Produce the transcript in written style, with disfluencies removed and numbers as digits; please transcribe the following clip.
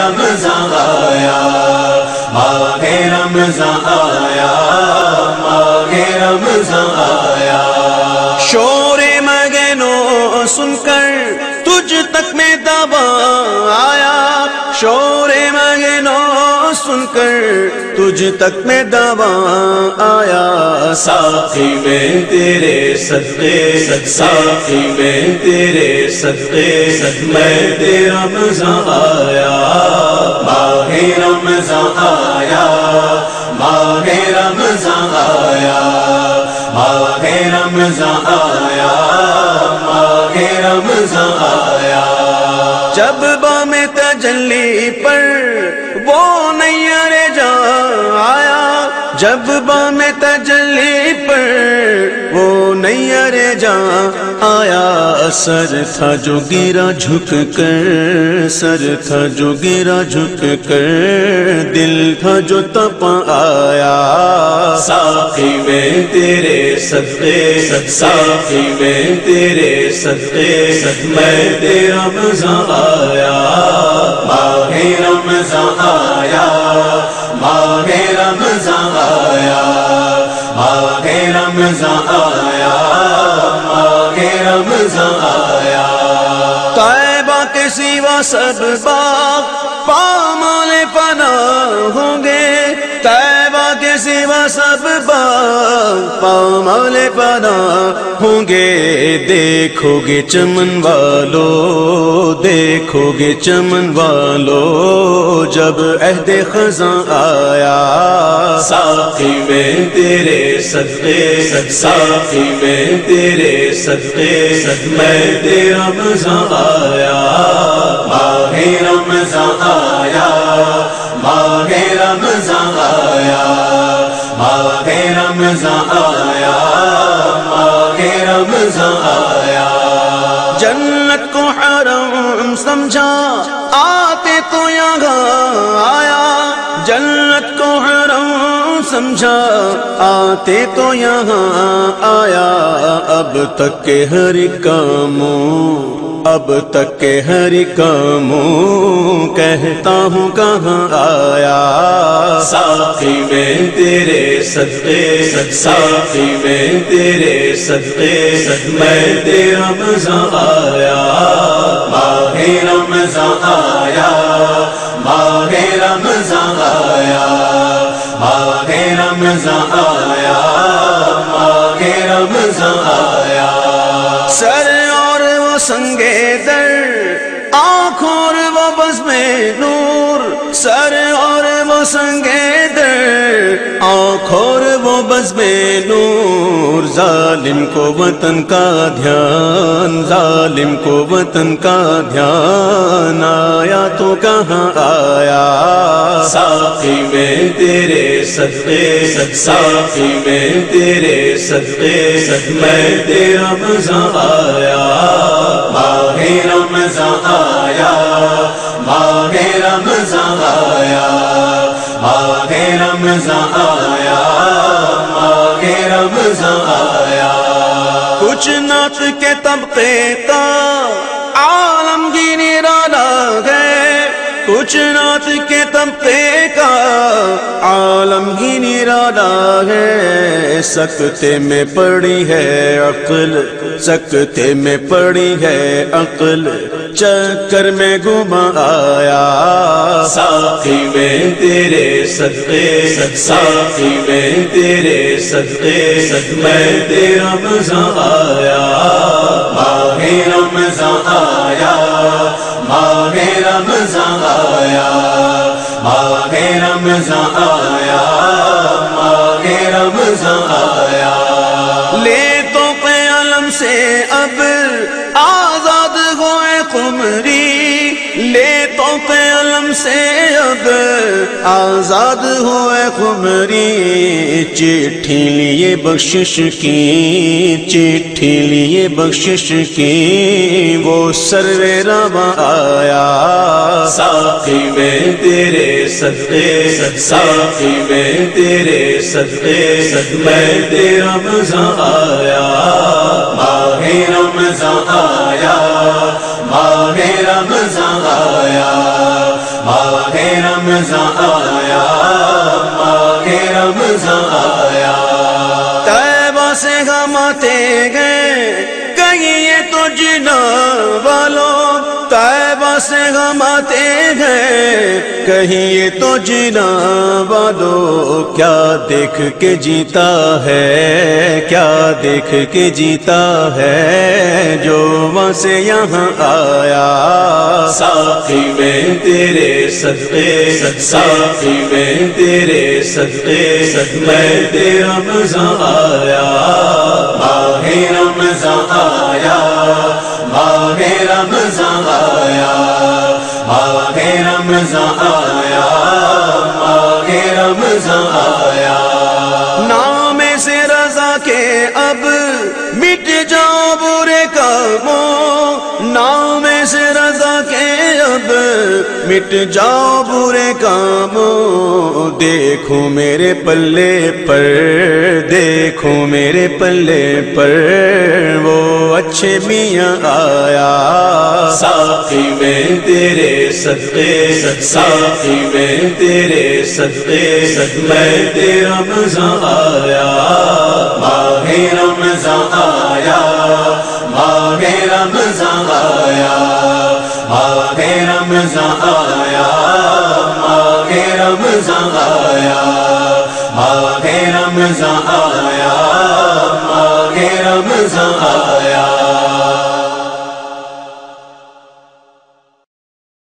رمضان آیا، ماہ رمضان آیا، ماہ رمضان آیا۔ شور مگنو سن کر تجھ تک میں دعویٰ آیا، شور مگنو سن کر تجھ تک میں دعویٰ آیا۔ ساقی میں تیرے صدقے، ساقی میں تیرے صدقے، میں تیرا رمضان آیا، ماہ رمضان آیا، ماہ رمضان آیا، ماہ رمضان آیا، ماہ رمضان آیا۔ جب بام تجلی پر وہ نیر جا آیا، جب بام تجلی پر وہ نیر جا آیا۔ سر تھا جو گرا جھک کر، سر تھا جو گرا جھک کر، دل تھا جو تپا آیا۔ ساقی میں تیرے صدقے، ساقی میں تیرے صدقے، میں تیرا رمضان آیا، ماہ رمضان آیا، ماہ رمضان آیا، ماہ رمضان آیا، ماہ رمضان آیا۔ طیبہ کے سوا سب باغ پامال فنا ہوں گے، طیبہ کے سوا سب باغ پامال فنا ہوں گے۔ دیکھو گے چمن والو، دیکھو گے چمن والو، جب عہد خزاں آیا۔ ساقی میں تیرے صدقے، ساقی میں تیرے صدقے، میں تیرا رمضان آیا، ماہ رمضان آیا، ماہ رمضان آیا، ماہ رمضان آیا، ماہ رمضان آیا۔ جنت کو حرم سمجھا آتے تو یہاں آیا، جنت کو حرم سمجھا آتے تو یہاں آیا۔ اب تک کے ہر کاموں، اب تک کے ہر کاموں، کہتا ہوں کہاں آیا۔ ساقی میں تیرے صدقے، ساقی میں تیرے صدقے، میں تیرا رمضان آیا، ماہ رمضان آیا، ماہ رمضان آیا، ماہ رمضان آیا، ماہ رمضان آیا۔ سر اور وہ سنگے در، آنکھوں اور وہ بزم نور، سر اور وہ سنگے در، آنکھوں اور وہ بزم نور۔ ظالم کو وطن کا دھیان، ظالم کو وطن کا دھیان آیا تو کہاں آیا۔ ساقی میں تیرے صدقے، ساقی میں تیرے صدقے، میں تیرا رمضان آیا، ماہ رمضان آیا، ماہ رمضان آیا، ماہ رمضان آیا، ماہ رمضان آیا۔ کچھ نعت کے طبقے کا عالمگیر نرالا ہے، کچھ نعت کے طبقے کا عالمگیر نرالا ہے۔ سکتے میں پڑی ہے عقل، سکتے میں پڑی ہے عقل، چکر میں گما آیا۔ ساقی میں تیرے صدقے، ساقی میں تیرے صدقے، میں تیرا رمضان آیا، ماہ رمضان آیا، ماہ رمضان آیا، ماہ رمضان آیا، ماہ رمضان آیا۔ لے تو قلم سے اب آزاد ہوئے قمری، لے تو قلم سے اب آزاد ہوئے قمری۔ چٹھی لیے بخشش کی، چٹھی لیے بخشش کی، وہ سرور رواں آیا۔ ساقی میں تیرے صدقے، ساقی میں تیرے صدقے، میں تیرا رمضان آیا، ماہ رمضان آیا، ماہ رمضان آیا، ماہ ماہ رمضان آیا، ماہ رمضان آیا۔ طیبہ سے ہم آتے گئے کہیں یہ تو جنا والوں، طیبہ سے ہم آتے ہیں کہیں یہ تو جنا والوں، کیا دیکھ کے جیتا ہے، کیا دیکھ کے جیتا ہے جو وہاں سے یہاں آیا۔ ساقی میں تیرے صدقے، ساقی میں تیرے صدقے، میں تیرا رمضان آیا، ماہ رمضان آیا، ماہ رمضان آیا، ماہ رمضان آیا، ماہ رمضان آیا۔ نام سے رضا کے اب مٹ جاؤ برے کاموں، نام سے رضا کے اب مٹ جاؤ برے کاموں، دیکھو میرے پلے پر، دیکھو میرے پلے پر وہ اچھے میاں آیا۔ ساقی میں تیرے صدقے، ساقی میں تیرے صدقے، میں تیرا رمضان آیا، ماہ رمضان آیا، ماہ رمضان آیا، ماہ رمضان آیا، ماہ رمضان آیا، ماہ رمضان آیا،